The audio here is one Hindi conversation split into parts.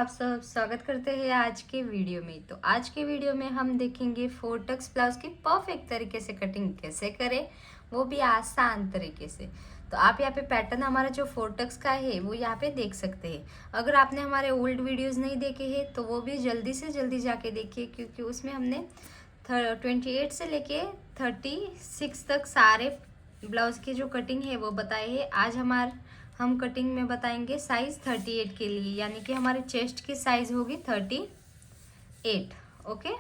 आप सब स्वागत करते हैं आज के वीडियो में। तो आज के वीडियो में हम देखेंगे फोर टक्स ब्लाउज की परफेक्ट तरीके से कटिंग कैसे करें, वो भी आसान तरीके से। तो आप यहाँ पे पैटर्न हमारा जो फोर टक्स का है वो यहाँ पे देख सकते हैं। अगर आपने हमारे ओल्ड वीडियोस नहीं देखे हैं तो वो भी जल्दी से जल्दी जाके देखिए, क्योंकि उसमें हमने 28 से लेके 36 तक सारे ब्लाउज की जो कटिंग है वो बताई है। आज हम कटिंग में बताएंगे साइज 38 के लिए, यानी कि हमारे चेस्ट की साइज होगी 38। ओके,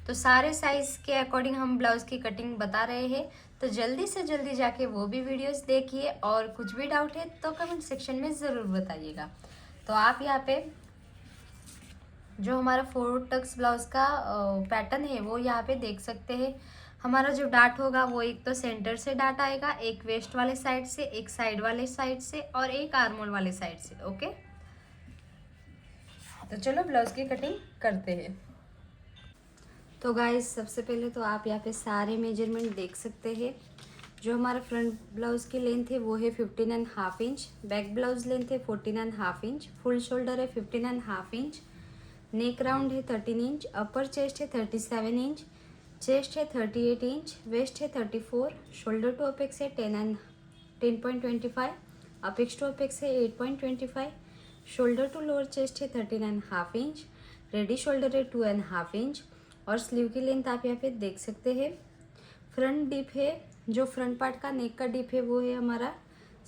तो सारे साइज के अकॉर्डिंग हम ब्लाउज की कटिंग बता रहे हैं। तो जल्दी से जल्दी जाके वो भी वीडियोस देखिए, और कुछ भी डाउट है तो कमेंट सेक्शन में ज़रूर बताइएगा। तो आप यहाँ पे जो हमारा फोर टक्स ब्लाउज का पैटर्न है वो यहाँ पे देख सकते हैं। हमारा जो डाट होगा वो एक तो सेंटर से डाट आएगा, एक वेस्ट वाले साइड से, एक साइड वाले साइड से, और एक आर्मोल वाले साइड से। ओके, तो चलो ब्लाउज की कटिंग करते हैं। तो गाइस, सबसे पहले तो आप यहाँ पे सारे मेजरमेंट देख सकते हैं। जो हमारा फ्रंट ब्लाउज की लेंथ है वो है 15.5 इंच, बैक ब्लाउज लेंथ है 14.5 इंच, फुल शोल्डर है 15.5 इंच, नेक राउंड है 13 इंच, अपर चेस्ट है 37 इंच, चेस्ट है 38 इंच, वेस्ट है 34, शोल्डर टू अपेक्स है 10.25, अपेक्स टू अपेक्स है 8.25, शोल्डर टू लोअर चेस्ट है 13.5 इंच, रेडी शोल्डर है 2.5 इंच, और स्लीव की लेंथ आप यहाँ पे देख सकते हैं। फ्रंट डिप है, जो फ्रंट पार्ट का नेक का डिप है वो है हमारा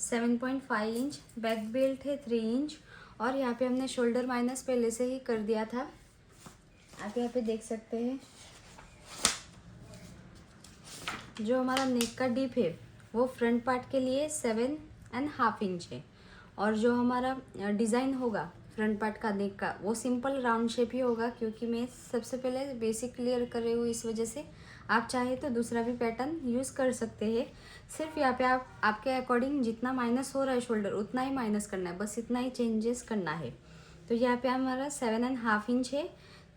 7.5 इंच, बैक बेल्ट है 3 इंच, और यहाँ पे हमने शोल्डर माइनस पहले से ही कर दिया था, आप यहाँ पे देख सकते हैं। जो हमारा नेक का डिप है वो फ्रंट पार्ट के लिए 7.5 इंच है, और जो हमारा डिज़ाइन होगा फ्रंट पार्ट का नेक का वो सिंपल राउंड शेप ही होगा, क्योंकि मैं सबसे पहले बेसिक क्लियर कर रही हूँ, इस वजह से आप चाहे तो दूसरा भी पैटर्न यूज़ कर सकते हैं। सिर्फ यहाँ पे आप आपके अकॉर्डिंग जितना माइनस हो रहा है शोल्डर उतना ही माइनस करना है, बस इतना ही चेंजेस करना है। तो यहाँ पे हमारा 7.5 इंच है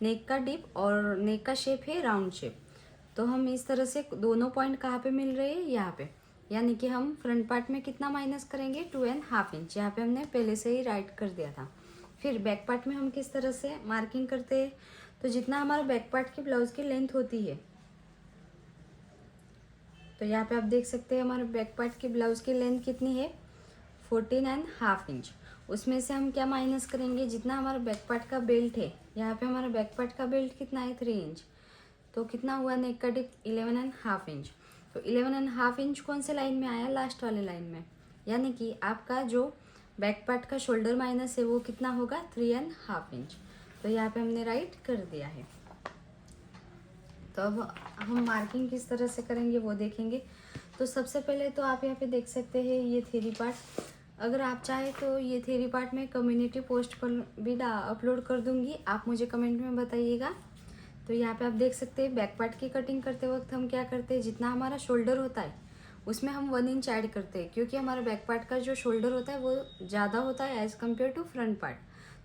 नेक का डिप, और नेक का शेप है राउंड शेप। तो हम इस तरह से दोनों पॉइंट कहाँ पे मिल रहे हैं, यहाँ पे, यानी कि हम फ्रंट पार्ट में कितना माइनस करेंगे 2.5 इंच, यहाँ पे हमने पहले से ही राइट कर दिया था। फिर बैक पार्ट में हम किस तरह से मार्किंग करते हैं, तो जितना हमारा बैक पार्ट की ब्लाउज की लेंथ होती है, तो यहाँ पे आप देख सकते हैं हमारे बैक पार्ट की ब्लाउज की लेंथ कितनी है 14.5 इंच। उसमें से हम क्या माइनस करेंगे, जितना हमारा बैक पार्ट का बेल्ट है, यहाँ पे हमारा बैक पार्ट का बेल्ट कितना है 3 इंच, तो कितना हुआ नेक का डिप 11.5 इंच। तो 11.5 इंच कौन से लाइन में आया, लास्ट वाले लाइन में, यानी कि आपका जो बैक पार्ट का शोल्डर माइनस है वो कितना होगा 3.5 इंच। तो यहाँ पे हमने राइट कर दिया है। तो अब हम मार्किंग किस तरह से करेंगे वो देखेंगे। तो सबसे पहले तो आप यहाँ पे देख सकते हैं ये थ्योरी पार्ट। अगर आप चाहे तो ये थ्योरी पार्ट मैं कम्युनिटी पोस्ट पर भी अपलोड कर दूँगी, आप मुझे कमेंट में बताइएगा। तो यहाँ पे आप देख सकते हैं बैक पार्ट की कटिंग करते वक्त हम क्या करते हैं, जितना हमारा शोल्डर होता है उसमें हम 1 इंच ऐड करते हैं, क्योंकि हमारा बैक पार्ट का जो शोल्डर होता है वो ज़्यादा होता है as compare to front part.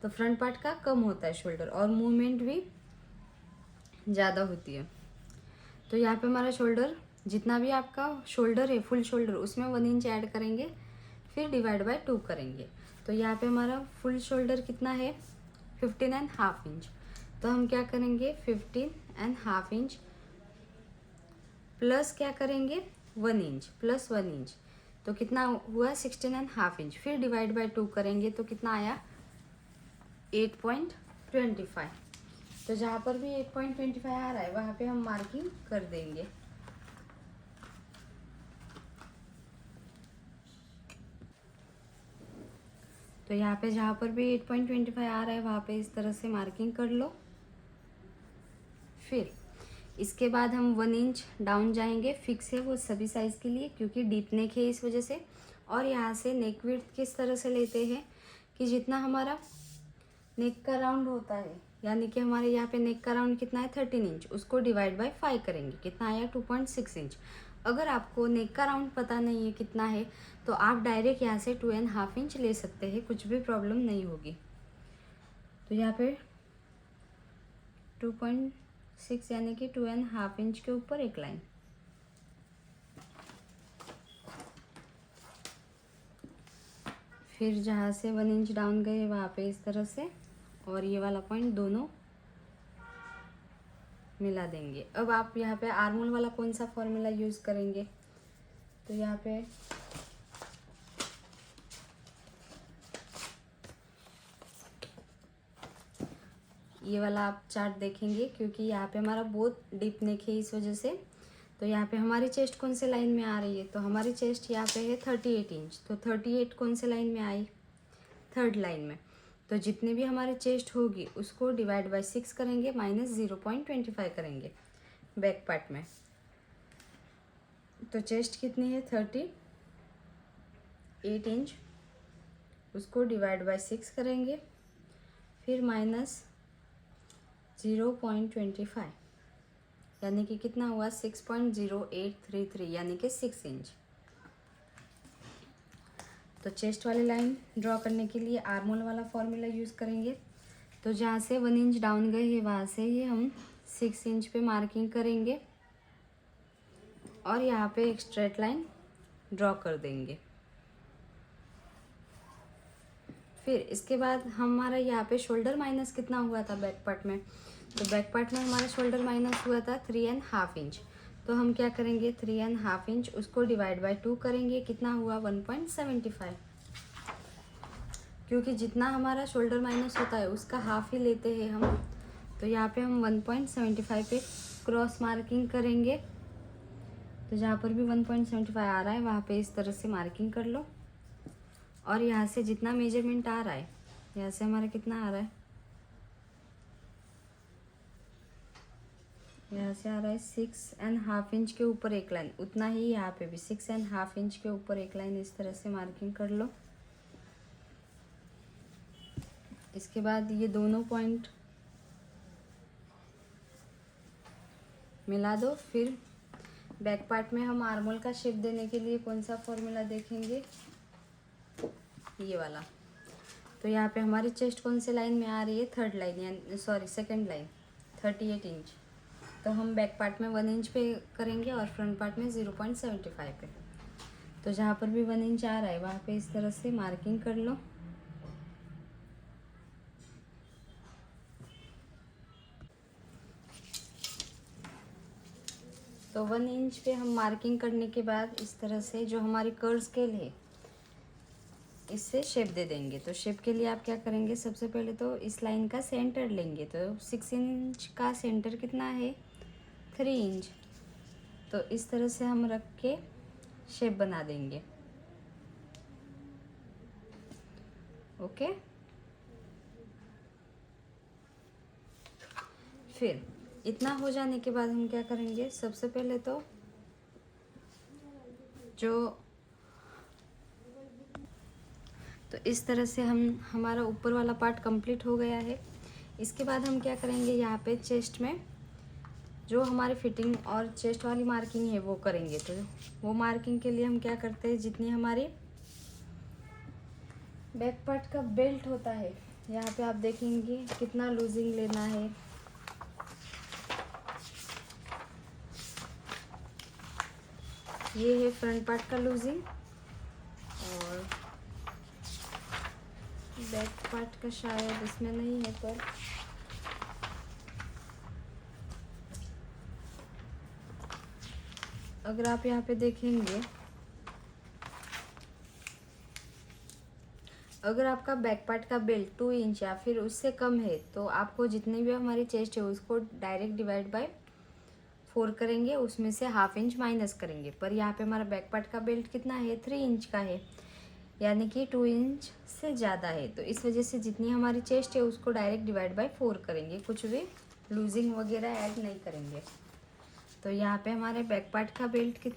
तो फ्रंट पार्ट का कम होता है शोल्डर, और मूवमेंट भी ज़्यादा होती है। तो यहाँ पे हमारा शोल्डर, जितना भी आपका शोल्डर है फुल शोल्डर, उसमें 1 इंच ऐड करेंगे, फिर डिवाइड बाय 2 करेंगे। तो यहाँ पे हमारा फुल शोल्डर कितना है 15.5 इंच। तो हम क्या करेंगे 15.5 इंच प्लस क्या करेंगे 1 इंच, प्लस 1 इंच, तो कितना हुआ 16.5 इंच, फिर डिवाइड बाय 2 करेंगे तो कितना आया 8.25। तो जहाँ पर भी 8.25 आ रहा है वहाँ पे हम मार्किंग कर देंगे। तो यहाँ पे जहाँ पर भी 8.25 आ रहा है वहाँ पे इस तरह से मार्किंग कर लो। फिर इसके बाद हम 1 इंच डाउन जाएंगे, फिक्स है वो सभी साइज़ के लिए, क्योंकि डीप नेक है इस वजह से। और यहाँ से नेक विड्थ किस तरह से लेते हैं कि जितना हमारा नेक का राउंड होता है, यानी कि हमारे यहाँ पे नेक का राउंड कितना है 13 इंच, उसको डिवाइड बाय 5 करेंगे, कितना आया 2.6 इंच। अगर आपको नेक का राउंड पता नहीं है कितना है तो आप डायरेक्ट यहाँ से 2.5 इंच ले सकते हैं, कुछ भी प्रॉब्लम नहीं होगी। तो यहाँ पे 2.6 यानी कि 2.5 इंच के ऊपर एक लाइन। फिर जहाँ से 1 इंच डाउन गए वहाँ पे इस तरह से, और ये वाला पॉइंट दोनों मिला देंगे। अब आप यहाँ पे आर्मोल वाला कौन सा फॉर्मूला यूज़ करेंगे, तो यहाँ पे ये वाला आप चार्ट देखेंगे, क्योंकि यहाँ पे हमारा बहुत डीप नेक है इस वजह से। तो यहाँ पे हमारी चेस्ट कौन से लाइन में आ रही है, तो हमारी चेस्ट यहाँ पे है 38 इंच। तो 38 कौन से लाइन में आई, थर्ड लाइन में। तो जितने भी हमारी चेस्ट होगी उसको डिवाइड बाय 6 करेंगे, माइनस 0.25 करेंगे बैक पार्ट में। तो चेस्ट कितनी है 38 इंच, उसको डिवाइड बाय 6 करेंगे, फिर माइनस 0.25, यानी कि कितना हुआ 6.0833, यानी कि 6 इंच। तो चेस्ट वाली लाइन ड्रॉ करने के लिए आर्मोल वाला फॉर्मूला यूज़ करेंगे। तो जहाँ से 1 इंच डाउन गए है वहाँ से ही हम 6 इंच पे मार्किंग करेंगे और यहाँ पे एक स्ट्रेट लाइन ड्रॉ कर देंगे। फिर इसके बाद हमारा यहाँ पे शोल्डर माइनस कितना हुआ था बैक पार्ट में, तो बैक पार्ट में हमारा शोल्डर माइनस हुआ था 3.5 इंच। तो हम क्या करेंगे 3.5 इंच, उसको डिवाइड बाय 2 करेंगे, कितना हुआ 1.75, क्योंकि जितना हमारा शोल्डर माइनस होता है उसका हाफ ही लेते हैं हम। तो यहाँ पे हम 1.75 पे क्रॉस मार्किंग करेंगे। तो जहाँ पर भी 1.75 आ रहा है वहाँ पे इस तरह से मार्किंग कर लो, और यहाँ से जितना मेजरमेंट आ रहा है, यहाँ से हमारा कितना आ रहा है, यहाँ से आ रहा है 6.5 इंच के ऊपर एक लाइन, उतना ही यहाँ पे भी 6.5 इंच के ऊपर एक लाइन इस तरह से मार्किंग कर लो। इसके बाद ये दोनों पॉइंट मिला दो। फिर बैक पार्ट में हम आर्मोल का शेप देने के लिए कौन सा फॉर्मूला देखेंगे, ये वाला। तो यहाँ पे हमारी चेस्ट कौन से लाइन में आ रही है, थर्ड लाइन, यानी सॉरी सेकंड लाइन 38 इंच। तो हम बैक पार्ट में 1 इंच पे करेंगे और फ्रंट पार्ट में 0.75 पे। तो जहाँ पर भी 1 इंच आ रहा है वहाँ पे इस तरह से मार्किंग कर लो। तो 1 इंच पे हम मार्किंग करने के बाद इस तरह से जो हमारी कर्व स्केल है इससे शेप दे देंगे। तो शेप के लिए आप क्या करेंगे, सबसे पहले तो इस लाइन का सेंटर लेंगे। तो 6 इंच का सेंटर कितना है 3 इंच। तो इस तरह से हम रख के शेप बना देंगे। ओके, फिर इतना हो जाने के बाद हम क्या करेंगे, सबसे पहले तो इस तरह से हमारा ऊपर वाला पार्ट कंप्लीट हो गया है। इसके बाद हम क्या करेंगे, यहाँ पे चेस्ट में जो हमारी फिटिंग और चेस्ट वाली मार्किंग है वो करेंगे। तो वो मार्किंग के लिए हम क्या करते हैं, जितनी हमारी बैक पार्ट का बेल्ट होता है यहाँ पे आप देखेंगे कितना लूजिंग लेना है। ये है फ्रंट पार्ट का लूजिंग और बैक पार्ट का शायद इसमें नहीं है, पर अगर आप यहाँ पे देखेंगे, अगर आपका बैक पार्ट का बेल्ट 2 इंच या फिर उससे कम है तो आपको जितनी भी हमारी चेस्ट है उसको डायरेक्ट डिवाइड बाय 4 करेंगे, उसमें से ½ इंच माइनस करेंगे। पर यहाँ पे हमारा बैक पार्ट का बेल्ट कितना है 3 इंच का है, यानी कि 2 इंच से ज़्यादा है। तो इस वजह से जितनी हमारी चेस्ट है उसको डायरेक्ट डिवाइड बाय 4 करेंगे, कुछ भी लूजिंग वगैरह ऐड नहीं करेंगे। तो यहाँ पे हमारे बैक पार्ट का बेल्ट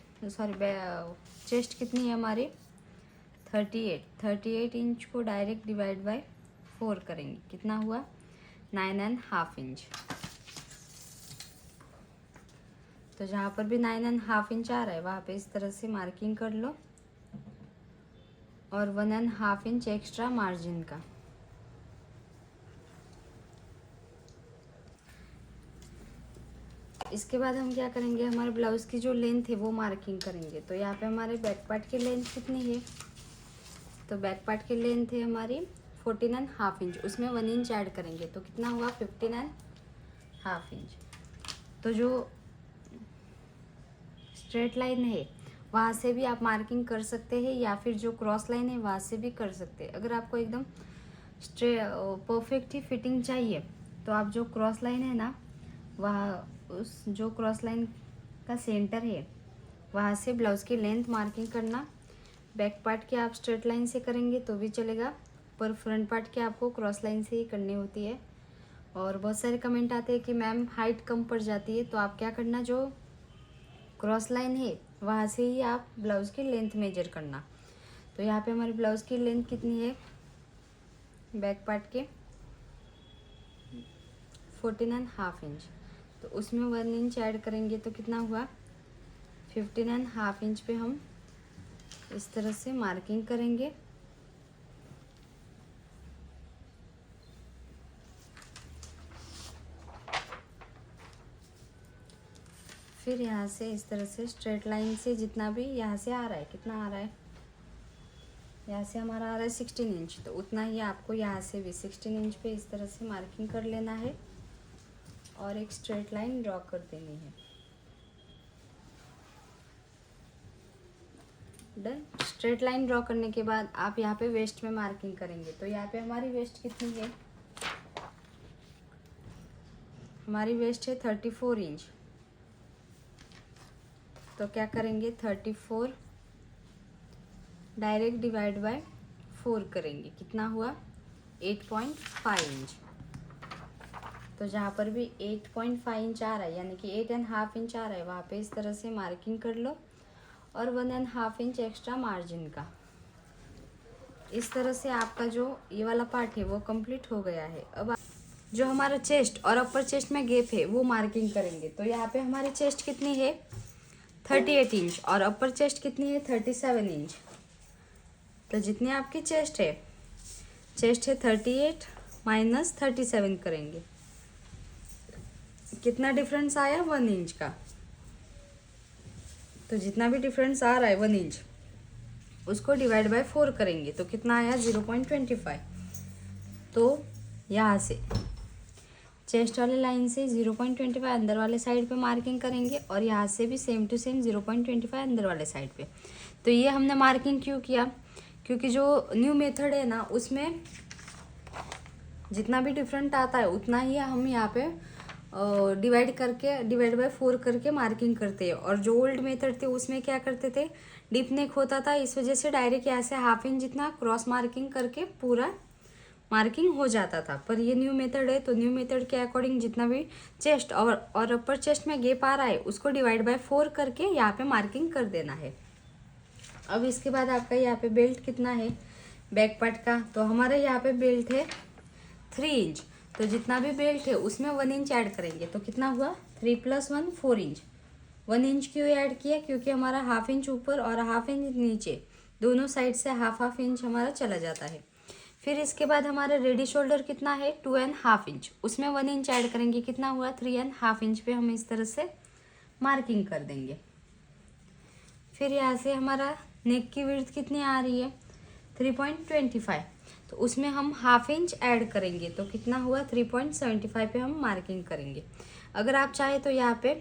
चेस्ट कितनी है हमारी 38 इंच को डायरेक्ट डिवाइड बाय 4 करेंगे, कितना हुआ 9.5 इंच। तो जहाँ पर भी 9.5 इंच आ रहा है वहाँ पे इस तरह से मार्किंग कर लो और 1.5 इंच एक्स्ट्रा मार्जिन का। इसके बाद हम क्या करेंगे, हमारे ब्लाउज की जो लेंथ है वो मार्किंग करेंगे। तो यहाँ पे हमारे बैक पार्ट की लेंथ कितनी है तो बैक पार्ट की लेंथ है हमारी 14.5 इंच, उसमें 1 इंच ऐड करेंगे तो कितना हुआ 15.5 इंच। तो जो स्ट्रेट लाइन है वहाँ से भी आप मार्किंग कर सकते हैं, या फिर जो क्रॉस लाइन है वहाँ से भी कर सकते हैं। अगर आपको एकदम परफेक्ट ही फिटिंग चाहिए तो आप जो क्रॉस लाइन है ना, वहाँ उस जो क्रॉस लाइन का सेंटर है वहाँ से ब्लाउज़ की लेंथ मार्किंग करना। बैक पार्ट के आप स्ट्रेट लाइन से करेंगे तो भी चलेगा, पर फ्रंट पार्ट के आपको क्रॉस लाइन से ही करनी होती है। और बहुत सारे कमेंट आते हैं कि मैम हाइट कम पड़ जाती है, तो आप क्या करना, जो क्रॉस लाइन है वहाँ से ही आप ब्लाउज़ की लेंथ मेजर करना। तो यहाँ पे हमारी ब्लाउज़ की लेंथ कितनी है बैक पार्ट के 14.5 इंच, तो उसमें 1 इंच ऐड करेंगे तो कितना हुआ 15.5 इंच पे हम इस तरह से मार्किंग करेंगे। फिर यहाँ से इस तरह से स्ट्रेट लाइन से जितना भी यहाँ से आ रहा है, कितना आ रहा है, यहाँ से हमारा आ रहा है 16 इंच, तो उतना ही आपको यहाँ से भी 16 इंच पे इस तरह से मार्किंग कर लेना है और एक स्ट्रेट लाइन ड्रॉ कर देनी है। डन। स्ट्रेट लाइन ड्रॉ करने के बाद आप यहाँ पे वेस्ट में मार्किंग करेंगे। तो यहाँ पे हमारी वेस्ट कितनी है, हमारी वेस्ट है 34 इंच। तो क्या करेंगे 34 डायरेक्ट डिवाइड बाय 4 करेंगे, कितना हुआ 8.5 इंच। तो जहाँ पर भी 8.5 इंच आ रहा है यानी कि 8.5 इंच आ रहा है वहाँ पे इस तरह से मार्किंग कर लो और 1.5 इंच एक्स्ट्रा मार्जिन का। इस तरह से आपका जो ये वाला पार्ट है वो कंप्लीट हो गया है। अब जो हमारा चेस्ट और अपर चेस्ट में गैप है वो मार्किंग करेंगे। तो यहाँ पे हमारी चेस्ट कितनी है 38 इंच और अपर चेस्ट कितनी है 37 इंच। तो जितनी आपकी चेस्ट है 38 माइनस 37 करेंगे, कितना डिफरेंस आया 1 इंच का। तो जितना भी डिफरेंस आ रहा है 1 इंच उसको डिवाइड बाय 4 करेंगे तो कितना आया 0.25। तो यहाँ से चेस्ट वाले लाइन से 0.25 अंदर वाले साइड पे मार्किंग करेंगे और यहाँ से भी सेम टू सेम 0.25 अंदर वाले साइड पे। तो ये हमने मार्किंग क्यों किया, क्योंकि जो न्यू मेथड है ना उसमें जितना भी डिफरेंट आता है उतना ही हम यहाँ पे डिवाइड बाय 4 करके मार्किंग करते हैं। और जो ओल्ड मेथड थे उसमें क्या करते थे, डीप नेक होता था, इस वजह से डायरेक्ट यहाँ से हाफ इंच जितना क्रॉस मार्किंग करके पूरा मार्किंग हो जाता था। पर ये न्यू मेथड है तो न्यू मेथड के अकॉर्डिंग जितना भी चेस्ट और अपर चेस्ट में गैप आ रहा है उसको डिवाइड बाय 4 करके यहाँ पे मार्किंग कर देना है। अब इसके बाद आपका यहाँ पे बेल्ट कितना है बैक पार्ट का, तो हमारा यहाँ पे बेल्ट है 3 इंच। तो जितना भी बेल्ट है उसमें 1 इंच ऐड करेंगे तो कितना हुआ 3 + 1 4 इंच। 1 इंच क्यों ऐड किया, क्योंकि हमारा हाफ इंच ऊपर और हाफ इंच नीचे दोनों साइड से हाफ इंच हमारा चला जाता है। फिर इसके बाद हमारा रेडी शोल्डर कितना है 2.5 इंच, उसमें 1 इंच ऐड करेंगे, कितना हुआ 3.5 इंच पे हम इस तरह से मार्किंग कर देंगे। फिर यहाँ से हमारा नेक की विड्थ कितनी आ रही है 3.25, तो उसमें हम हाफ इंच ऐड करेंगे तो कितना हुआ 3.75 पे हम मार्किंग करेंगे। अगर आप चाहे तो यहाँ पे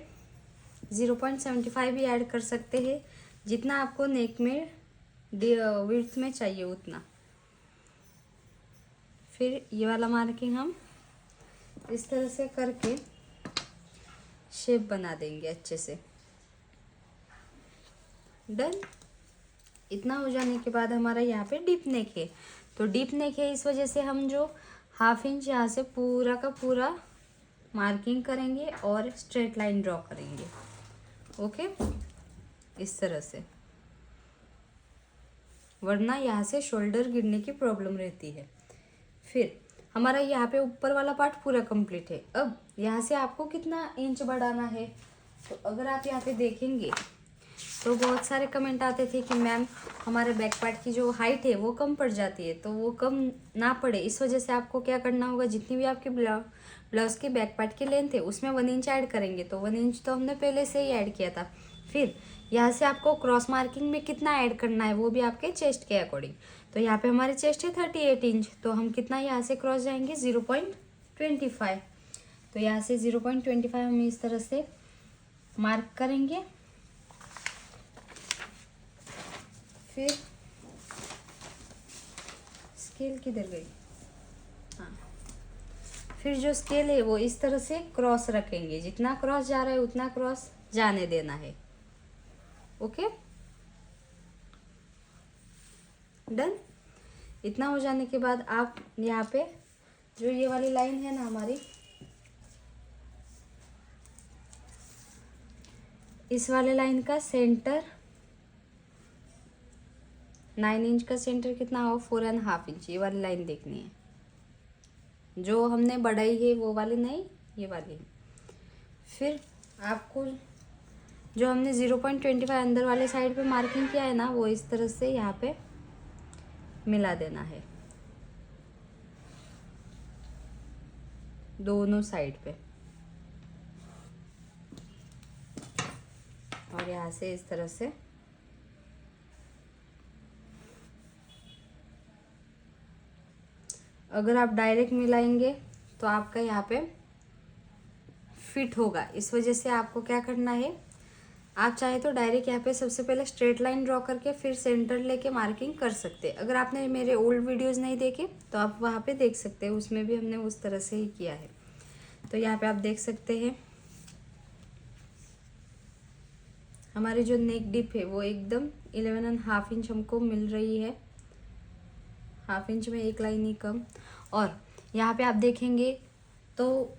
0.75 भी ऐड कर सकते हैं, जितना आपको नेक में विड्थ में चाहिए उतना। फिर ये वाला मार्किंग हम इस तरह से करके शेप बना देंगे अच्छे से। डन। इतना हो जाने के बाद हमारा यहाँ पे डीप नेक है, तो डीप नेक है इस वजह से हम जो हाफ इंच यहाँ से पूरा का पूरा मार्किंग करेंगे और स्ट्रेट लाइन ड्रॉ करेंगे। ओके, इस तरह से, वरना यहाँ से शोल्डर गिरने की प्रॉब्लम रहती है। फिर हमारा यहाँ पे ऊपर वाला पार्ट पूरा कंप्लीट है। अब यहाँ से आपको कितना इंच बढ़ाना है, तो अगर आप यहाँ पे देखेंगे तो बहुत सारे कमेंट आते थे कि मैम हमारे बैक पार्ट की जो हाइट है वो कम पड़ जाती है, तो वो कम ना पड़े इस वजह से आपको क्या करना होगा, जितनी भी आपकी ब्लाउज़ की बैक पार्ट की लेंथ है उसमें 1 इंच ऐड करेंगे। तो 1 इंच तो हमने पहले से ही ऐड किया था। फिर यहाँ से आपको क्रॉस मार्किंग में कितना ऐड करना है वो भी आपके चेस्ट के अकॉर्डिंग। तो यहाँ पे हमारी चेस्ट है 38 इंच, तो हम कितना यहाँ से क्रॉस जाएंगे 0.25। तो यहाँ से 0.25 हम इस तरह से मार्क करेंगे। फिर स्केल किधर गई, हाँ, फिर जो स्केल है वो इस तरह से क्रॉस रखेंगे, जितना क्रॉस जा रहा है उतना क्रॉस जाने देना है। Okay, done. इतना हो जाने के बाद आप यहाँ पे जो ये वाली लाइन है ना हमारी, इस वाले लाइन का सेंटर 9 इंच का सेंटर कितना हो 4.5 इंच, ये वाली लाइन देखनी है। जो हमने बढ़ाई है वो वाली नहीं, ये वाली है। फिर आपको जो हमने 0.25 अंदर वाले साइड पे मार्किंग किया है ना, वो इस तरह से यहाँ पे मिला देना है दोनों साइड पे, और यहाँ से इस तरह से अगर आप डायरेक्ट मिलाएंगे तो आपका यहाँ पे फिट होगा। इस वजह से आपको क्या करना है, आप चाहे तो डायरेक्ट यहाँ पे सबसे पहले स्ट्रेट लाइन ड्रॉ करके फिर सेंटर लेके मार्किंग कर सकते हैं। अगर आपने मेरे ओल्ड वीडियोस नहीं देखे तो आप वहाँ पे देख सकते हैं, उसमें भी हमने उस तरह से ही किया है। तो यहाँ पे आप देख सकते हैं हमारी जो नेक डिप है वो एकदम 11.5 इंच हमको मिल रही है, हाफ इंच में एक लाइन ही कम। और यहाँ पे आप देखेंगे तो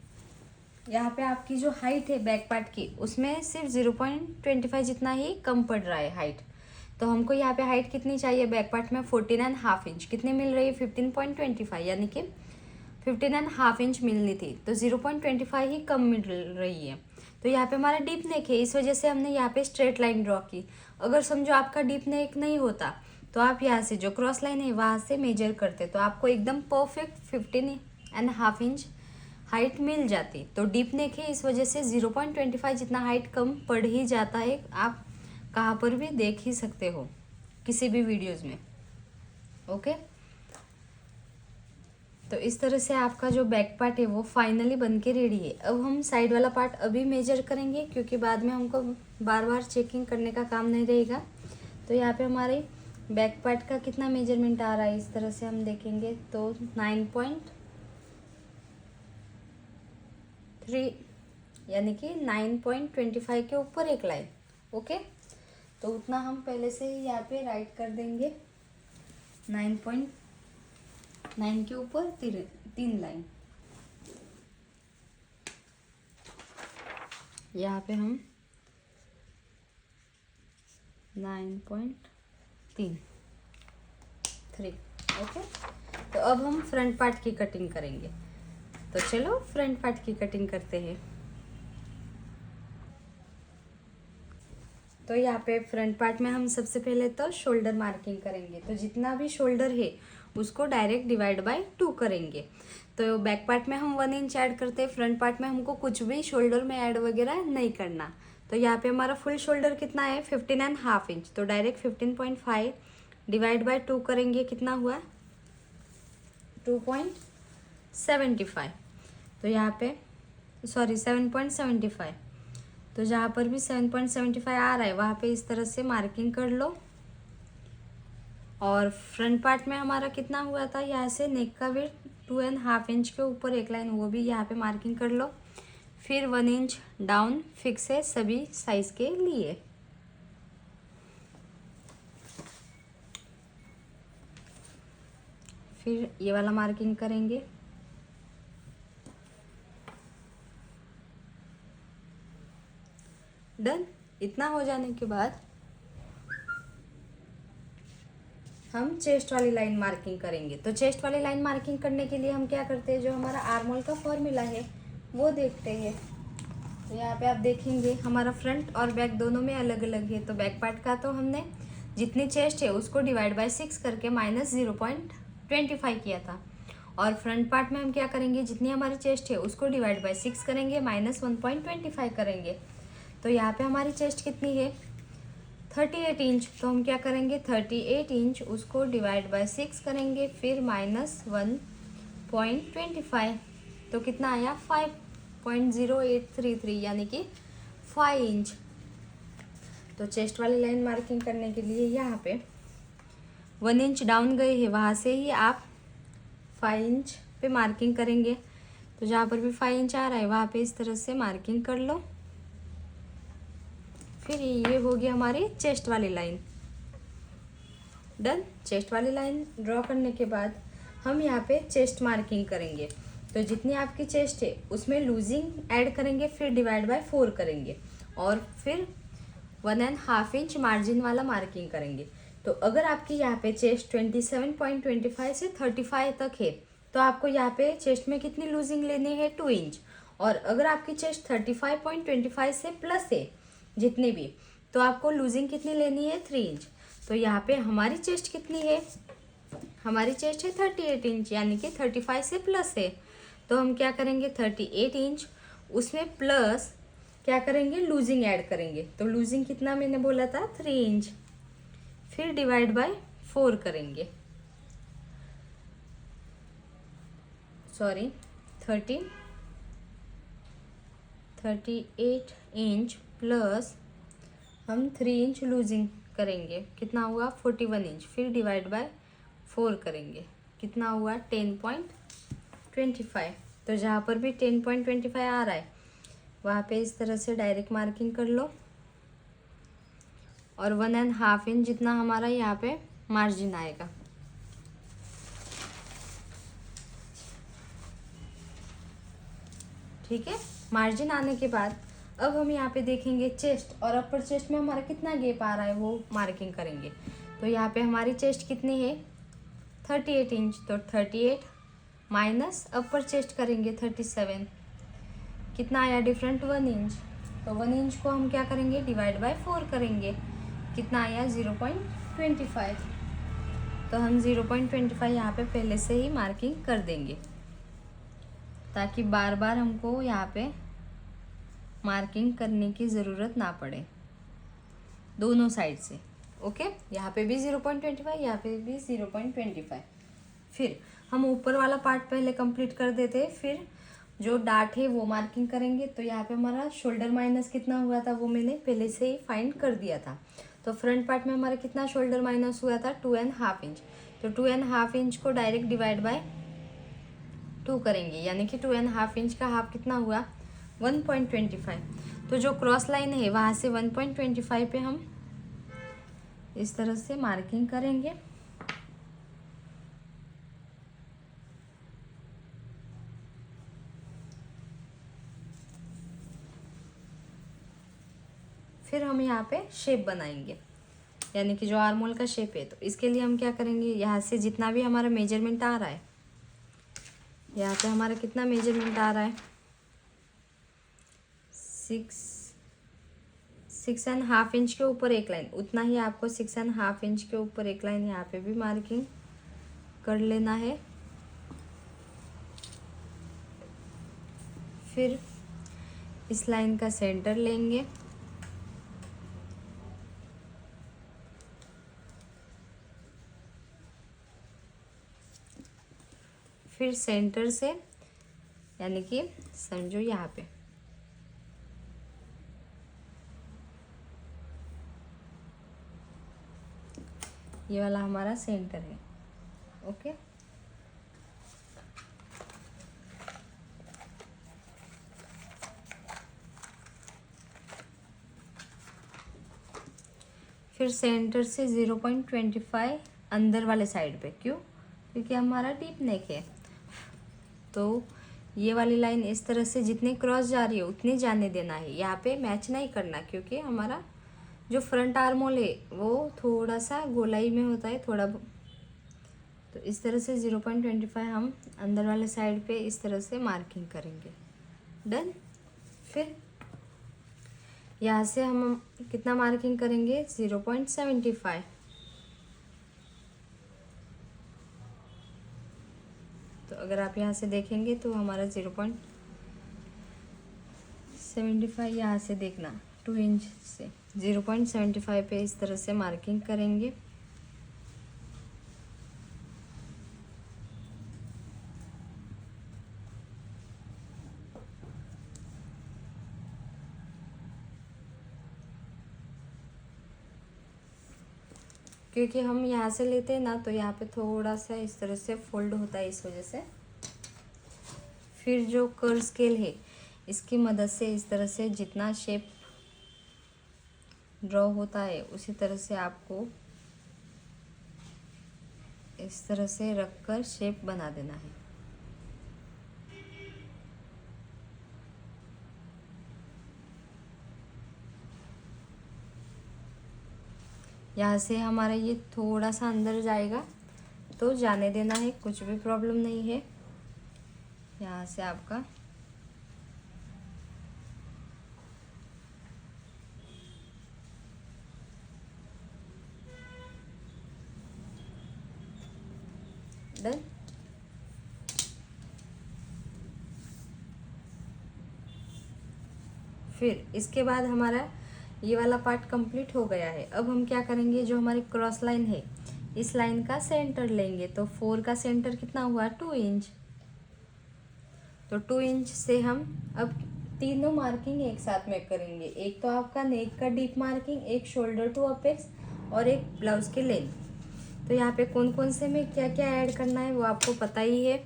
यहाँ पे आपकी जो हाइट है बैक पार्ट की, उसमें सिर्फ 0.25 जितना ही कम पड़ रहा है हाइट। तो हमको यहाँ पे हाइट कितनी चाहिए बैक पार्ट में 14.5 इंच, कितनी मिल रही है 15.25, यानी कि 15.5 इंच मिलनी थी, तो 0.25 ही कम मिल रही है। तो यहाँ पे हमारा डीप नेक है, इस वजह से हमने यहाँ पे स्ट्रेट लाइन ड्रॉ की। अगर समझो आपका डीप नेक नहीं होता तो आप यहाँ से जो क्रॉस लाइन है वहाँ से मेजर करते, तो आपको एकदम परफेक्ट 15.5 इंच हाइट मिल जाती। तो डीप नेक है, इस वजह से 0.25 जितना हाइट कम पड़ ही जाता है। आप कहाँ पर भी देख ही सकते हो किसी भी वीडियोज़ में। ओके, तो इस तरह से आपका जो बैक पार्ट है वो फाइनली बन के रेडी है। अब हम साइड वाला पार्ट अभी मेजर करेंगे, क्योंकि बाद में हमको बार बार चेकिंग करने का काम नहीं रहेगा। तो यहाँ पे हमारे बैक पार्ट का कितना मेजरमेंट आ रहा है, इस तरह से हम देखेंगे तो 9.3 यानी कि 9.25 के ऊपर एक लाइन। ओके, तो उतना हम पहले से ही यहाँ पे राइट कर देंगे। 9.9 के ऊपर 3 लाइन। यहाँ पे हम 9.3। ओके, तो अब हम फ्रंट पार्ट की कटिंग करेंगे। तो चलो फ्रंट पार्ट की कटिंग करते हैं। तो यहाँ पे फ्रंट पार्ट में हम सबसे पहले तो शोल्डर मार्किंग करेंगे। तो जितना भी शोल्डर है उसको डायरेक्ट डिवाइड बाय 2 करेंगे। तो बैक पार्ट में हम 1 इंच ऐड करते हैं, फ्रंट पार्ट में हमको कुछ भी शोल्डर में ऐड वगैरह नहीं करना। तो यहाँ पे हमारा फुल शोल्डर कितना है 15.5 इंच, तो डायरेक्ट 15.5 डिवाइड बाय 2 करेंगे, कितना हुआ 2.75। तो यहाँ पे 7.75। तो जहाँ पर भी 7.75 आ रहा है वहाँ पे इस तरह से मार्किंग कर लो। और फ्रंट पार्ट में हमारा कितना हुआ था, यहाँ से नेक का वेट 2.5 इंच के ऊपर एक लाइन, वो भी यहाँ पे मार्किंग कर लो। फिर 1 इंच डाउन फिक्स है सभी साइज के लिए। फिर ये वाला मार्किंग करेंगे। डन। इतना हो जाने के बाद हम चेस्ट वाली लाइन मार्किंग करेंगे। तो चेस्ट वाली लाइन मार्किंग करने के लिए हम क्या करते हैं, जो हमारा आर्म होल का फॉर्मूला है वो देखते हैं। तो यहाँ पे आप देखेंगे हमारा फ्रंट और बैक दोनों में अलग अलग है। तो बैक पार्ट का तो हमने जितनी चेस्ट है उसको डिवाइड बाय 6 करके -0.25 किया था, और फ्रंट पार्ट में हम क्या करेंगे, जितनी हमारी चेस्ट है उसको डिवाइड बाय 6 करेंगे, -1.25 करेंगे। तो यहाँ पे हमारी चेस्ट कितनी है 38 इंच, तो हम क्या करेंगे 38 इंच उसको डिवाइड बाय 6 करेंगे, फिर -1.25, तो कितना आया 5.0833 यानी कि 5 इंच। तो चेस्ट वाली लाइन मार्किंग करने के लिए यहाँ पे 1 इंच डाउन गए हैं, वहाँ से ही आप 5 इंच पे मार्किंग करेंगे। तो जहाँ पर भी 5 इंच आ रहा है वहाँ पे इस तरह से मार्किंग कर लो। फिर ये होगी हमारी चेस्ट वाली लाइन। डन। चेस्ट वाली लाइन ड्रॉ करने के बाद हम यहाँ पे चेस्ट मार्किंग करेंगे। तो जितनी आपकी चेस्ट है उसमें लूजिंग ऐड करेंगे, फिर डिवाइड बाय 4 करेंगे और फिर 1.5 इंच मार्जिन वाला मार्किंग करेंगे। तो अगर आपकी यहाँ पे चेस्ट 27.25 से 35 तक है तो आपको यहाँ पे चेस्ट में कितनी लूजिंग लेनी है 2 इंच। और अगर आपकी चेस्ट 35.25 से प्लस है जितनी भी, तो आपको लूजिंग कितनी लेनी है 3 इंच। तो यहाँ पे हमारी चेस्ट कितनी है, हमारी चेस्ट है 38 इंच यानी कि 35 से प्लस है। तो हम क्या करेंगे 38 इंच उसमें प्लस क्या करेंगे लूजिंग ऐड करेंगे। तो लूजिंग कितना मैंने बोला था 3 इंच, फिर डिवाइड बाय 4 करेंगे, सॉरी 38 इंच प्लस हम 3 इंच लूजिंग करेंगे, कितना हुआ 41 इंच, फिर डिवाइड बाय 4 करेंगे, कितना हुआ 10.25। तो जहाँ पर भी 10.25 आ रहा है वहाँ पे इस तरह से डायरेक्ट मार्किंग कर लो और 1.5 इंच जितना हमारा यहाँ पे मार्जिन आएगा। ठीक है। मार्जिन आने के बाद अब हम यहाँ पे देखेंगे चेस्ट और अपर चेस्ट में हमारा कितना गैप आ रहा है वो मार्किंग करेंगे। तो यहाँ पे हमारी चेस्ट कितनी है 38 इंच, तो 38 माइनस अपर चेस्ट करेंगे 37, कितना आया डिफरेंट 1 इंच। तो 1 इंच को हम क्या करेंगे डिवाइड बाय 4 करेंगे, कितना आया 0.25। तो हम 0.25 यहाँ पे पहले से ही मार्किंग कर देंगे ताकि बार बार हमको यहाँ पे मार्किंग करने की ज़रूरत ना पड़े दोनों साइड से। ओके, यहाँ पे भी 0.25, यहाँ पे भी 0.25। फिर हम ऊपर वाला पार्ट पहले कंप्लीट कर देते हैं, फिर जो डार्ट है वो मार्किंग करेंगे। तो यहाँ पे हमारा शोल्डर माइनस कितना हुआ था वो मैंने पहले से ही फाइंड कर दिया था। तो फ्रंट पार्ट में हमारा कितना शोल्डर माइनस हुआ था 2.5 इंच। तो 2.5 इंच को डायरेक्ट डिवाइड बाय 2 करेंगे यानी कि 2.5 इंच का हाफ कितना हुआ 1.25। तो जो क्रॉस लाइन है वहाँ से 1.25 पे हम इस तरह से मार्किंग करेंगे। फिर हम यहाँ पे शेप बनाएंगे यानी कि जो आर्मोल का शेप है। तो इसके लिए हम क्या करेंगे, यहाँ से जितना भी हमारा मेजरमेंट आ रहा है, यहाँ पे हमारा कितना मेजरमेंट आ रहा है 6.5 इंच के ऊपर एक लाइन, उतना ही आपको 6.5 इंच के ऊपर एक लाइन यहाँ पे भी मार्किंग कर लेना है। फिर इस लाइन का सेंटर लेंगे, फिर सेंटर से यानी कि समझो यहाँ पे ये वाला हमारा सेंटर है। ओके, फिर सेंटर से 0.25 अंदर वाले साइड पे, क्यों, क्योंकि हमारा डीप नेक है। तो ये वाली लाइन इस तरह से जितनी क्रॉस जा रही है उतनी जाने देना है, यहाँ पे मैच नहीं करना क्योंकि हमारा जो फ्रंट आर्मोल है वो थोड़ा सा गोलाई में होता है थोड़ा। तो इस तरह से 0.25 हम अंदर वाले साइड पे इस तरह से मार्किंग करेंगे। डन। फिर यहाँ से हम कितना मार्किंग करेंगे 0.75। तो अगर आप यहाँ से देखेंगे तो हमारा 0.75 यहाँ से देखना 2 इंच से 0.75 पे इस तरह से मार्किंग करेंगे। क्योंकि हम यहाँ से लेते हैं ना, तो यहाँ पे थोड़ा सा इस तरह से फोल्ड होता है, इस वजह से। फिर जो कर्व स्केल है इसकी मदद से इस तरह से जितना शेप ड्रॉ होता है उसी तरह से आपको इस तरह से रखकर शेप बना देना है। यहाँ से हमारा ये थोड़ा सा अंदर जाएगा तो जाने देना है, कुछ भी प्रॉब्लम नहीं है। यहाँ से आपका डन। फिर इसके बाद हमारा ये वाला पार्ट कंप्लीट हो गया है। अब हम क्या करेंगे, जो हमारी क्रॉस लाइन है इस लाइन का सेंटर लेंगे। तो 4 का सेंटर कितना हुआ, 2 इंच। तो 2 इंच से हम अब तीनों मार्किंग एक साथ में करेंगे। एक तो आपका नेक का डीप मार्किंग, एक शोल्डर टू अपेक्स और एक ब्लाउज की लेंथ। तो यहाँ पे कौन कौन से में क्या क्या ऐड करना है वो आपको पता ही है।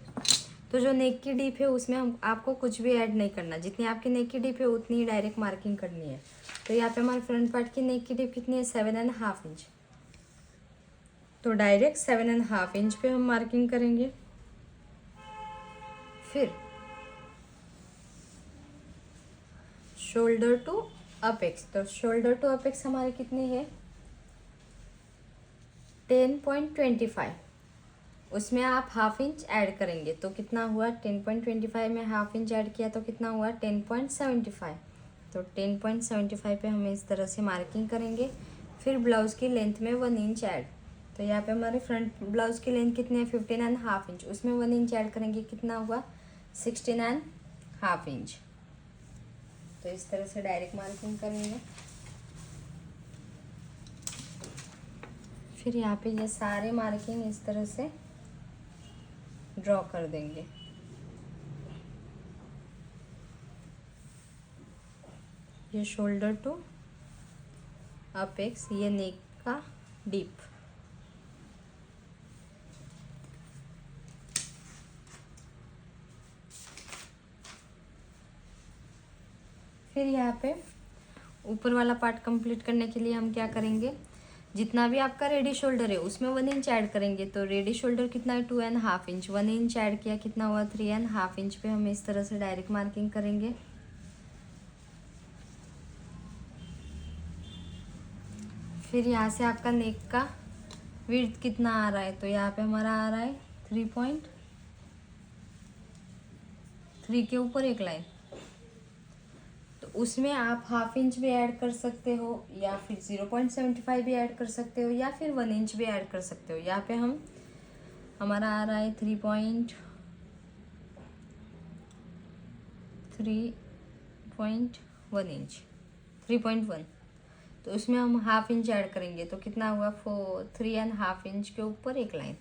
तो जो नेक की डीप है उसमें हम आपको कुछ भी ऐड नहीं करना, जितनी आपकी नेक की डीप है उतनी ही डायरेक्ट मार्किंग करनी है। तो यहाँ पे हमारे फ्रंट पार्ट की नेक की डीप कितनी है, 7.5 इंच। तो डायरेक्ट 7.5 इंच पे हम मार्किंग करेंगे। फिर शोल्डर टू अपेक्स, तो शोल्डर टू अपेक्स हमारी कितनी है, 10.25। उसमें आप हाफ इंच ऐड करेंगे तो कितना हुआ, 10.25 में हाफ इंच ऐड किया तो कितना हुआ, 10.75। तो 10.75 पे हम इस तरह से मार्किंग करेंगे। फिर ब्लाउज़ की लेंथ में 1 इंच ऐड। तो यहाँ पे हमारे फ्रंट ब्लाउज़ की लेंथ कितनी है, 15.5 इंच। उसमें 1 इंच ऐड करेंगे, कितना हुआ, 16.5 इंच। तो इस तरह से डायरेक्ट मार्किंग करेंगे। फिर यहाँ पे ये सारे मार्किंग इस तरह से ड्रॉ कर देंगे। ये शोल्डर टू अपेक्स, ये नेक का डीप। फिर यहाँ पे ऊपर वाला पार्ट कंप्लीट करने के लिए हम क्या करेंगे, जितना भी आपका रेडी शोल्डर है उसमें 1 इंच ऐड करेंगे। तो रेडी शोल्डर कितना है, 2.5 इंच। 1 इंच ऐड किया, कितना हुआ, 3.5 इंच पे हम इस तरह से डायरेक्ट मार्किंग करेंगे। फिर यहाँ से आपका नेक का विड्थ कितना आ रहा है, तो यहाँ पे हमारा आ रहा है 3.3 के ऊपर एक लाइन। तो उसमें आप हाफ इंच भी ऐड कर सकते हो, या फिर 0.75 भी ऐड कर सकते हो, या फिर 1 इंच भी ऐड कर सकते हो। यहाँ पे हमारा आ रहा है 3.1 इंच, 3.1। तो उसमें हम हाफ इंच ऐड करेंगे तो कितना हुआ, 3.5 इंच के ऊपर एक लाइन।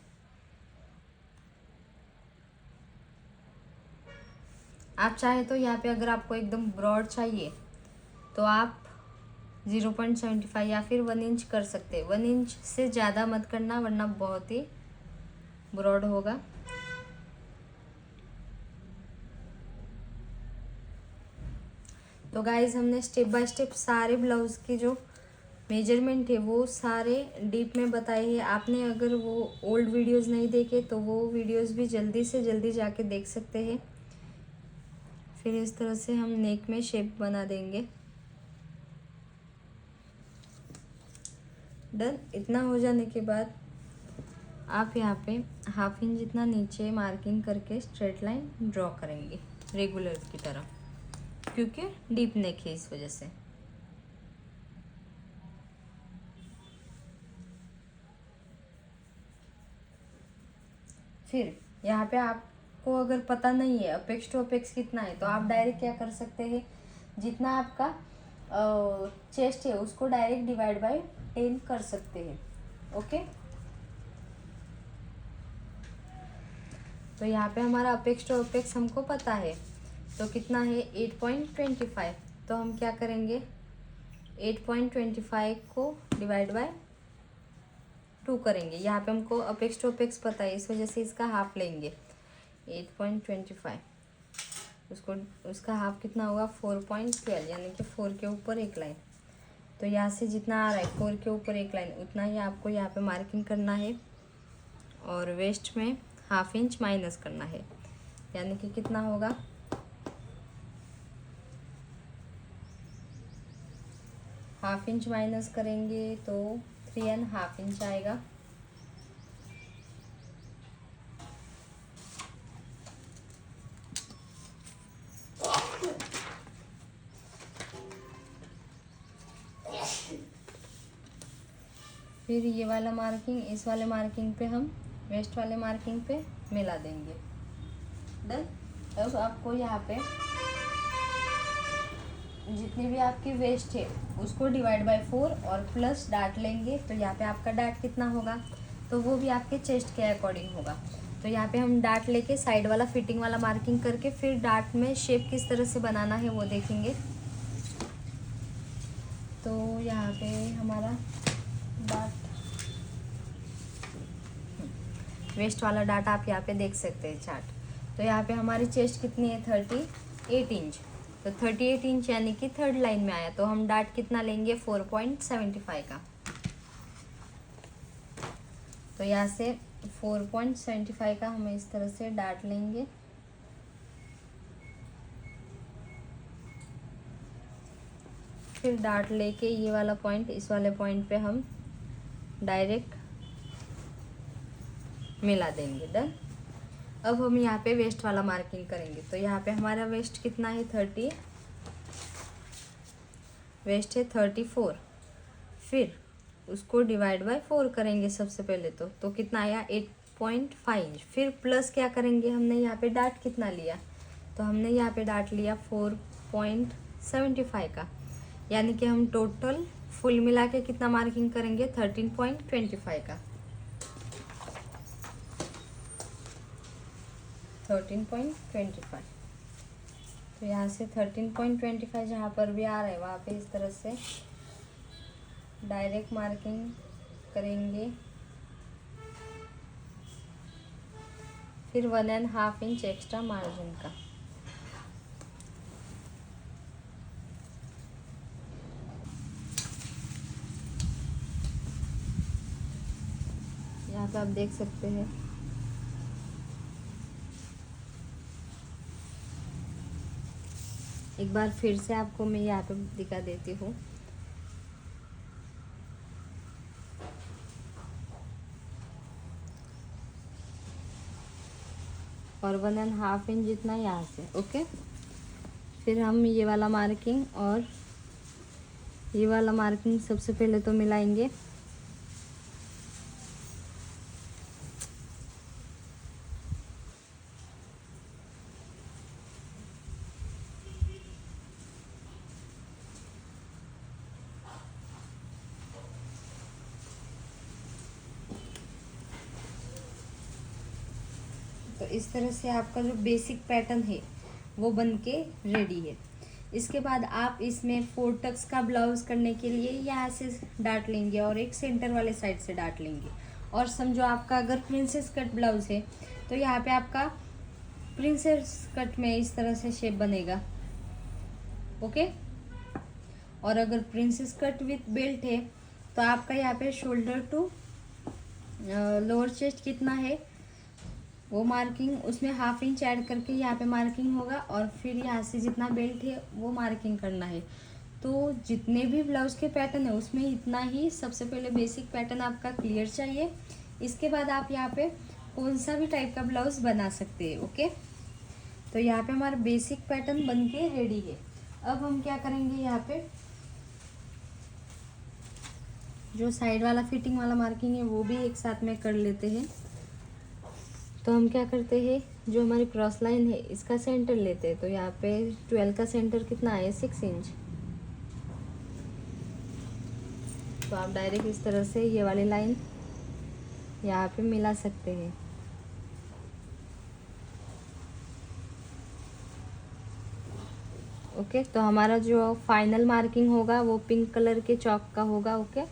आप चाहे तो यहाँ पे अगर आपको एकदम ब्रॉड चाहिए तो आप 0.75 या फिर 1 इंच कर सकते हैं। 1 इंच से ज़्यादा मत करना वरना बहुत ही ब्रॉड होगा। तो गाइज हमने स्टेप बाय स्टेप सारे ब्लाउज के जो मेजरमेंट है वो सारे डीप में बताए हैं। आपने अगर वो ओल्ड वीडियोस नहीं देखे तो वो वीडियोस भी जल्दी से जल्दी जाके देख सकते हैं। फिर इस तरह से हम नेक में शेप बना देंगे। डन। इतना हो जाने के बाद आप यहाँ पे हाफ इंच जितना नीचे मार्किंग करके स्ट्रेट लाइन ड्रॉ करेंगे रेगुलर की तरह, क्योंकि डीप नेक है इस वजह से। फिर यहाँ पे आपको अगर पता नहीं है अपेक्स टू अपेक्स कितना है तो आप डायरेक्ट क्या कर सकते हैं, जितना आपका चेस्ट है उसको डायरेक्ट डिवाइड बाय 10 कर सकते हैं। ओके, तो यहाँ पे हमारा अपेक्स टू अपेक्स हमको पता है, तो कितना है 8.25। तो हम क्या करेंगे 8.25 को डिवाइड बाय 2 करेंगे। यहाँ पे हमको अपेक्स टू अपेक्स पता है, इस वजह से इसका हाफ लेंगे। 8.25 उसको उसका हाफ कितना होगा 4.12, यानी कि 4 के ऊपर एक लाइन। तो यहाँ से जितना आ रहा है 4 के ऊपर एक लाइन उतना ही आपको यहाँ पे मार्किंग करना है, और वेस्ट में ½ इंच माइनस करना है, यानी कि कितना होगा ½ इंच माइनस करेंगे तो 3½ इंच आएगा। फिर ये वाला मार्किंग इस वाले मार्किंग पे हम वेस्ट वाले मार्किंग पे मिला देंगे। डन। अब आपको यहाँ पे जितनी भी आपकी वेस्ट है उसको डिवाइड बाय 4 और प्लस डाट लेंगे। तो यहाँ पे आपका डाट कितना होगा, तो वो भी आपके चेस्ट के अकॉर्डिंग होगा। तो यहाँ पे हम डाट लेके साइड वाला फिटिंग वाला मार्किंग करके फिर डाट में शेप किस तरह से बनाना है वो देखेंगे। तो यहाँ पे हमारा डाट वेस्ट वाला डाट आप यहाँ पे देख सकते हैं चार्ट। तो यहाँ पे हमारी चेस्ट कितनी है 38 इंच। तो 38 इंच यानी कि थर्ड लाइन में आया, तो हम डाट कितना लेंगे 4.75 का। तो यहाँ से 4.75 का हम इस तरह से डाट लेंगे। फिर डाट लेके ये वाला पॉइंट इस वाले पॉइंट पे हम डायरेक्ट मिला देंगे। डन। अब हम यहाँ पे वेस्ट वाला मार्किंग करेंगे। तो यहाँ पे हमारा वेस्ट कितना है 30, वेस्ट है 34। फिर उसको डिवाइड बाय 4 करेंगे सबसे पहले। तो कितना आया 8.5 इंच। फिर प्लस क्या करेंगे, हमने यहाँ पे डाट कितना लिया, तो हमने यहाँ पे डाट लिया 4.75 का, यानी कि हम टोटल फुल मिला के कितना मार्किंग करेंगे 13.25 का। 13.25। तो यहाँ से 13.25 जहाँ पर भी आ रहा है वहाँ पे इस तरह से डायरेक्ट मार्किंग करेंगे। फिर 1½ इंच एक्स्ट्रा मार्जिन का। यहाँ पे आप देख सकते हैं एक बार फिर से आपको मैं यहाँ पे दिखा देती हूँ। और 1½ इंच जितना यहाँ से। ओके, फिर हम ये वाला मार्किंग और ये वाला मार्किंग सबसे पहले तो मिलाएंगे। तो इस तरह से आपका जो बेसिक पैटर्न है वो बन के रेडी है। इसके बाद आप इसमें 4 टक्स का ब्लाउज करने के लिए यहाँ से डाट लेंगे और एक सेंटर वाले साइड से डाट लेंगे। और समझो आपका अगर प्रिंसेस कट ब्लाउज है तो यहाँ पे आपका प्रिंसेस कट में इस तरह से शेप बनेगा। ओके, और अगर प्रिंसेस कट विथ बेल्ट है तो आपका यहाँ पे शोल्डर टू लोअर चेस्ट कितना है वो मार्किंग उसमें ½ इंच ऐड करके यहाँ पे मार्किंग होगा, और फिर यहाँ से जितना बेल्ट है वो मार्किंग करना है। तो जितने भी ब्लाउज के पैटर्न है उसमें इतना ही सबसे पहले बेसिक पैटर्न आपका क्लियर चाहिए। इसके बाद आप यहाँ पे कौन सा भी टाइप का ब्लाउज बना सकते हैं। ओके, तो यहाँ पे हमारा बेसिक पैटर्न बन के रेडी है। अब हम क्या करेंगे, यहाँ पे जो साइड वाला फिटिंग वाला मार्किंग है वो भी एक साथ में कर लेते हैं। तो हम क्या करते हैं, जो हमारी क्रॉस लाइन है इसका सेंटर लेते हैं। तो यहाँ पे 12 का सेंटर कितना है 6 इंच। तो आप डायरेक्ट इस तरह से ये वाली लाइन यहाँ पे मिला सकते हैं। ओके, तो हमारा जो फाइनल मार्किंग होगा वो पिंक कलर के चॉक का होगा। ओके,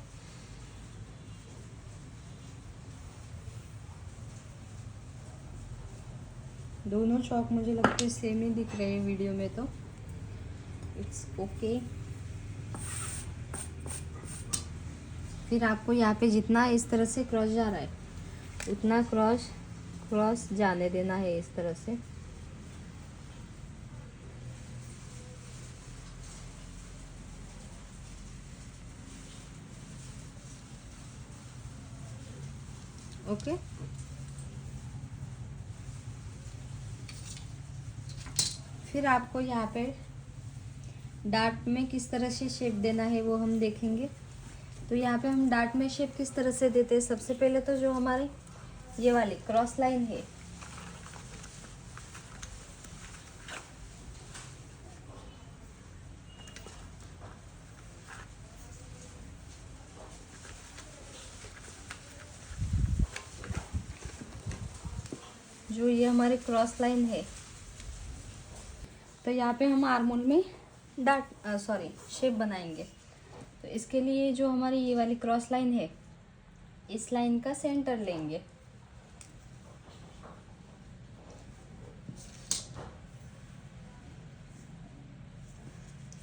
दोनों चॉक मुझे लगता है सेम ही दिख रहे हैं वीडियो में, तो इट्स ओके। फिर आपको यहाँ पे जितना इस तरह से क्रॉस जा रहा है उतना क्रॉस जाने देना है इस तरह से। ओके, फिर आपको यहाँ पे डार्ट में किस तरह से शेप देना है वो हम देखेंगे। तो यहाँ पे हम डार्ट में शेप किस तरह से देते हैं, सबसे पहले तो जो हमारी ये वाली क्रॉस लाइन है जो ये हमारी क्रॉस लाइन है, तो यहाँ पे हम आर्मोल में शेप बनाएंगे। तो इसके लिए जो हमारी ये वाली क्रॉस लाइन है इस लाइन का सेंटर लेंगे।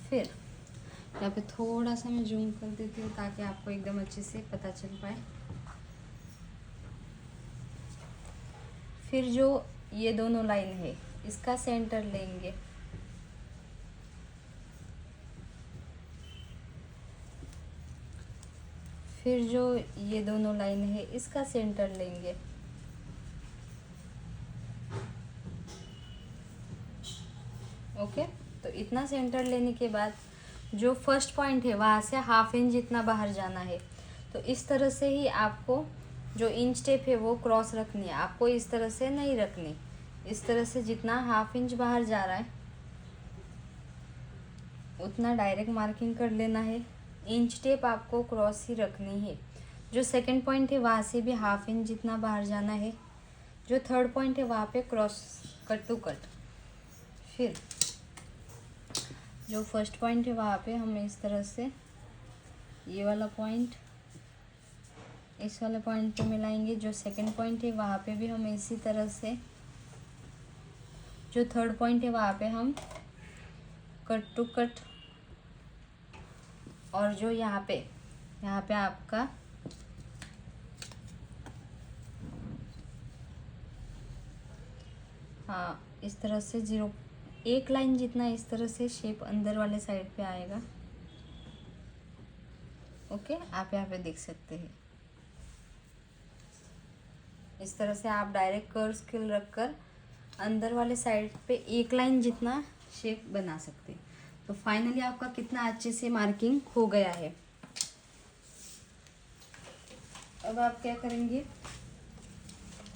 फिर यहाँ पे थोड़ा सा मैं जूम कर देती हूँ ताकि आपको एकदम अच्छे से पता चल पाए। फिर जो ये दोनों लाइन है इसका सेंटर लेंगे। फिर जो ये दोनों लाइन है इसका सेंटर लेंगे। ओके, तो इतना सेंटर लेने के बाद जो फर्स्ट पॉइंट है वहाँ से हाफ इंच जितना बाहर जाना है। तो इस तरह से ही आपको जो इंच टेप है वो क्रॉस रखनी है, आपको इस तरह से नहीं रखनी। इस तरह से जितना हाफ इंच बाहर जा रहा है उतना डायरेक्ट मार्किंग कर लेना है। इंच टेप आपको क्रॉस ही रखनी है। जो सेकंड पॉइंट है वहाँ से भी हाफ इंच जितना बाहर जाना है। जो थर्ड पॉइंट है वहाँ पे क्रॉस कट टू कट। फिर जो फर्स्ट पॉइंट है वहाँ पे हम इस तरह से ये वाला पॉइंट इस वाले पॉइंट पे मिलाएंगे। जो सेकंड पॉइंट है वहाँ पे भी हम इसी तरह से, जो थर्ड पॉइंट है वहाँ पे हम कट टू कट। और जो यहाँ पे आपका हाँ इस तरह से एक लाइन जितना इस तरह से शेप अंदर वाले साइड पे आएगा। ओके, आप यहाँ पे देख सकते हैं। इस तरह से आप डायरेक्ट कर्व स्केल रखकर अंदर वाले साइड पे एक लाइन जितना शेप बना सकते हैं। तो फाइनली आपका कितना अच्छे से मार्किंग हो गया है। अब आप क्या करेंगे,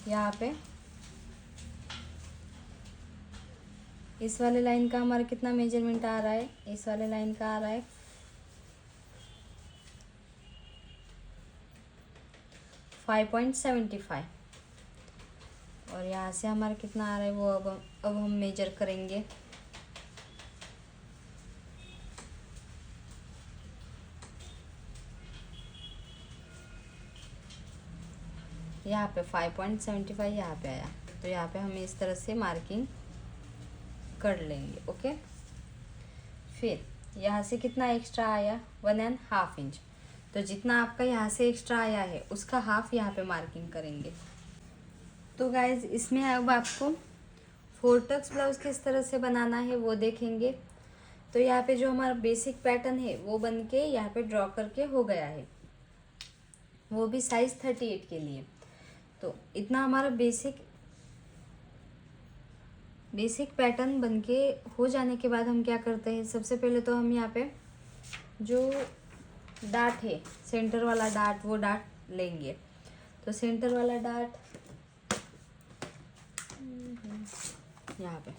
यहाँ पे इस वाले लाइन का हमारा कितना मेजरमेंट आ रहा है, इस वाले लाइन का आ रहा है 5.75 और यहाँ से हमारा कितना आ रहा है वो अब हम मेजर करेंगे। यहाँ पे 5.75 यहाँ पे आया, तो यहाँ पे हम इस तरह से मार्किंग कर लेंगे। ओके, फिर यहाँ से कितना एक्स्ट्रा आया 1.5 इंच। तो जितना आपका यहाँ से एक्स्ट्रा आया है उसका हाफ यहाँ पे मार्किंग करेंगे। तो गाइज इसमें अब आपको 4 टक्स ब्लाउज किस तरह से बनाना है वो देखेंगे। तो यहाँ पे जो हमारा बेसिक पैटर्न है वो बन के यहाँ पे ड्रॉ करके हो गया है, वो भी साइज 38 के लिए। तो इतना हमारा बेसिक पैटर्न बनके हो जाने के बाद हम क्या करते हैं, सबसे पहले तो हम यहाँ पे जो डार्ट है सेंटर वाला डार्ट वो डार्ट लेंगे। तो सेंटर वाला डार्ट यहाँ पे,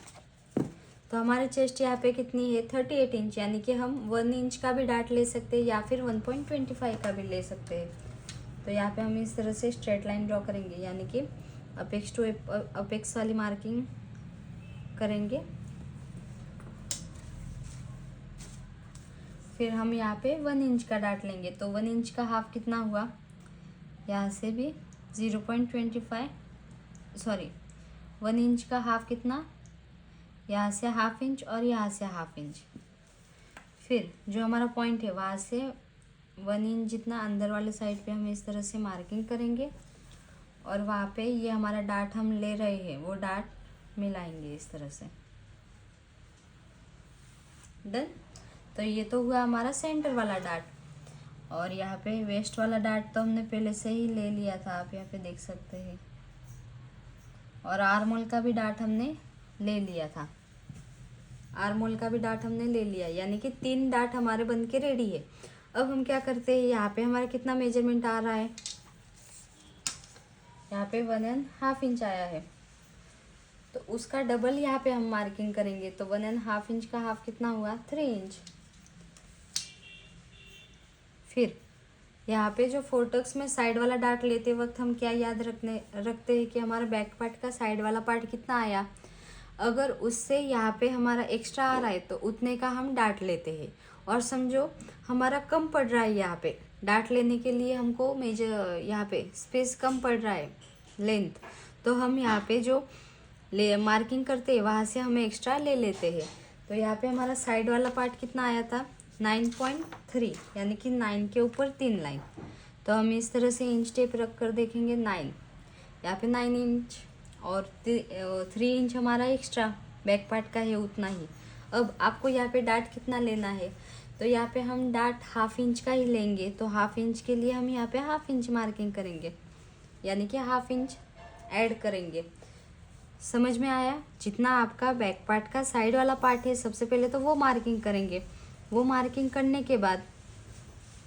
तो हमारे चेस्ट यहाँ पे कितनी है 38 इंच, यानी कि हम 1 इंच का भी डाट ले सकते हैं या फिर 1.25 का भी ले सकते हैं। तो यहाँ पे हम इस तरह से स्ट्रेट लाइन ड्रॉ करेंगे, यानी कि अपेक्स टू अपेक्स वाली मार्किंग करेंगे। फिर हम यहाँ पे 1 इंच का डाट लेंगे। तो 1 इंच का हाफ कितना हुआ, यहाँ से भी 0.25, सॉरी 1 इंच का हाफ कितना, यहाँ से हाफ इंच और यहाँ से हाफ इंच। फिर जो हमारा पॉइंट है वहाँ से 1 इंच जितना अंदर वाले साइड पे हम इस तरह से मार्किंग करेंगे और वहाँ पे ये हमारा डाट हम ले रहे हैं वो डाट मिलाएंगे इस तरह से। डन। तो ये तो हुआ हमारा सेंटर वाला डाट। और यहाँ पे वेस्ट वाला डाट तो हमने पहले से ही ले लिया था, आप यहाँ पे देख सकते हैं। और आर्म होल का भी डाट हमने ले लिया था, आर्म होल का भी डाट हमने ले लिया, यानी कि 3 डाट हमारे बन के रेडी है। अब हम क्या करते हैं, यहाँ पे हमारा कितना मेजरमेंट आ रहा है, यहाँ पे 1.5 इंच आया है, तो उसका डबल यहाँ पे हम मार्किंग करेंगे। तो 1.5 इंच का हाफ कितना हुआ 3 इंच। फिर यहाँ पे जो फोरटक्स में साइड वाला डाट लेते वक्त हम क्या याद रखते हैं कि हमारा बैक पार्ट का साइड वाला पार्ट कितना आया, अगर उससे यहाँ पे हमारा एक्स्ट्रा आ रहा है तो उतने का हम डाट लेते हैं। और समझो हमारा कम पड़ रहा है, यहाँ पे डाट लेने के लिए हमको यहाँ पे स्पेस कम पड़ रहा है लेंथ, तो हम यहाँ पे जो मार्किंग करते हैं वहाँ से हमें एक्स्ट्रा ले लेते हैं। तो यहाँ पे हमारा साइड वाला पार्ट कितना आया था 9.3, यानी कि 9 के ऊपर 3 लाइन। तो हम इस तरह से इंच टेप रख कर देखेंगे 9, यहाँ पे 9 इंच और 3 इंच हमारा एक्स्ट्रा बैक पार्ट का है उतना ही। अब आपको यहाँ पे डाट कितना लेना है, तो यहाँ पे हम डाट हाफ इंच का ही लेंगे। तो हाफ इंच के लिए हम यहाँ पे हाफ इंच मार्किंग करेंगे, यानी कि हाफ इंच ऐड करेंगे। समझ में आया? जितना आपका बैक पार्ट का साइड वाला पार्ट है सबसे पहले तो वो मार्किंग करेंगे, वो मार्किंग करने के बाद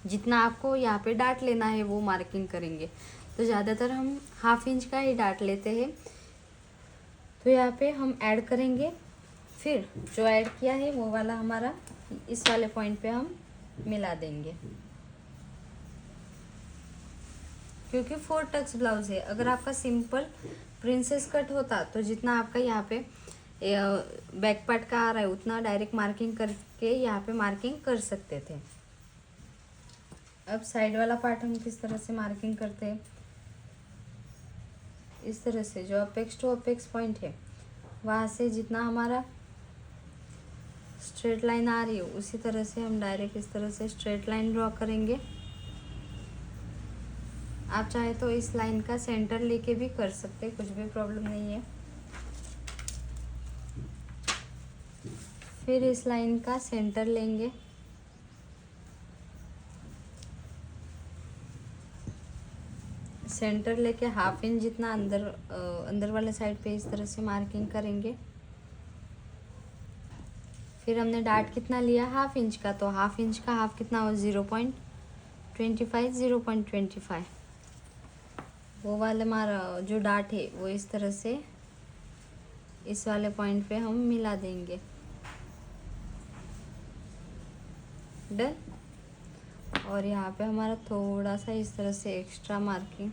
जितना आपको यहाँ पे डाट लेना है वो मार्किंग करेंगे। तो ज़्यादातर हम हाफ इंच का ही डाट लेते हैं। तो यहाँ पे हम ऐड करेंगे, फिर जो ऐड किया है वो वाला हमारा इस वाले पॉइंट पे हम मिला देंगे, क्योंकि 4 टक्स ब्लाउज है। अगर आपका सिंपल प्रिंसेस कट होता तो जितना आपका यहाँ पे बैक पार्ट का आ रहा है उतना डायरेक्ट मार्किंग करके यहाँ पे मार्किंग कर सकते थे। अब साइड वाला पार्ट हम किस तरह से मार्किंग करते हैं, इस तरह से जो अपेक्स टू अपेक्स पॉइंट है वहाँ से जितना हमारा स्ट्रेट लाइन आ रही है उसी तरह से हम डायरेक्ट इस तरह से स्ट्रेट लाइन ड्रॉ करेंगे। आप चाहे तो इस लाइन का सेंटर लेके भी कर सकते हैं, कुछ भी प्रॉब्लम नहीं है। फिर इस लाइन का सेंटर लेंगे, सेंटर लेके हाफ इंच जितना अंदर वाले साइड पे इस तरह से मार्किंग करेंगे। फिर हमने डाट कितना लिया हाफ इंच का, तो हाफ इंच का हाफ कितना हो 0.25 वो वाले हमारा जो डाट है वो इस तरह से इस वाले पॉइंट पे हम मिला देंगे। डन। और यहाँ पे हमारा थोड़ा सा इस तरह से एक्स्ट्रा मार्किंग,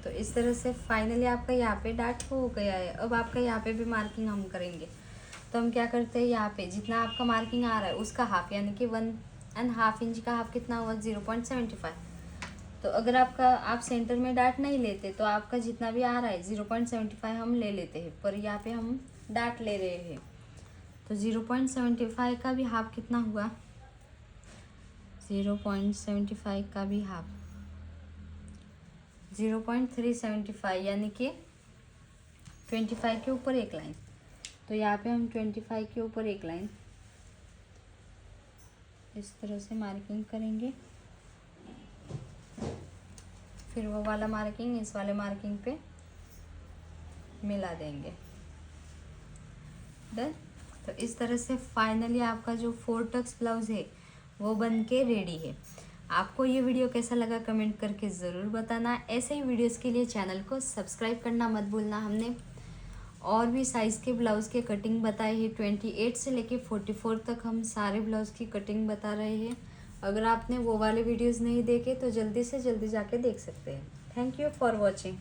तो इस तरह से फाइनली आपका यहाँ पे डाट हो गया है। अब आपका यहाँ पे भी मार्किंग हम करेंगे। तो हम क्या करते हैं, यहाँ पे जितना आपका मार्किंग आ रहा है उसका हाफ, यानी कि 1.5 इंच का हाफ कितना हुआ 0.75। तो अगर आप सेंटर में डाट नहीं लेते तो आपका जितना भी आ रहा है 0.75 हम ले लेते हैं, पर यहाँ पे हम डाट ले रहे हैं। तो 0.75 का भी हाफ कितना हुआ 0.75 का भी हाफ 0.375, यानी कि 25 के ऊपर एक लाइन। तो यहाँ पे हम 25 के ऊपर एक लाइन इस तरह से मार्किंग करेंगे। फिर वो वाला मार्किंग इस वाले मार्किंग पे मिला देंगे। डन। तो इस तरह से फाइनली आपका जो 4 टक्स ब्लाउज है वो बन के रेडी है। आपको ये वीडियो कैसा लगा कमेंट करके ज़रूर बताना। ऐसे ही वीडियोस के लिए चैनल को सब्सक्राइब करना मत भूलना। हमने और भी साइज़ के ब्लाउज़ के कटिंग बताई है, 28 से लेके 44 तक हम सारे ब्लाउज़ की कटिंग बता रहे हैं। अगर आपने वो वाले वीडियोस नहीं देखे तो जल्दी से जल्दी जाके देख सकते हैं। Thank you for watching.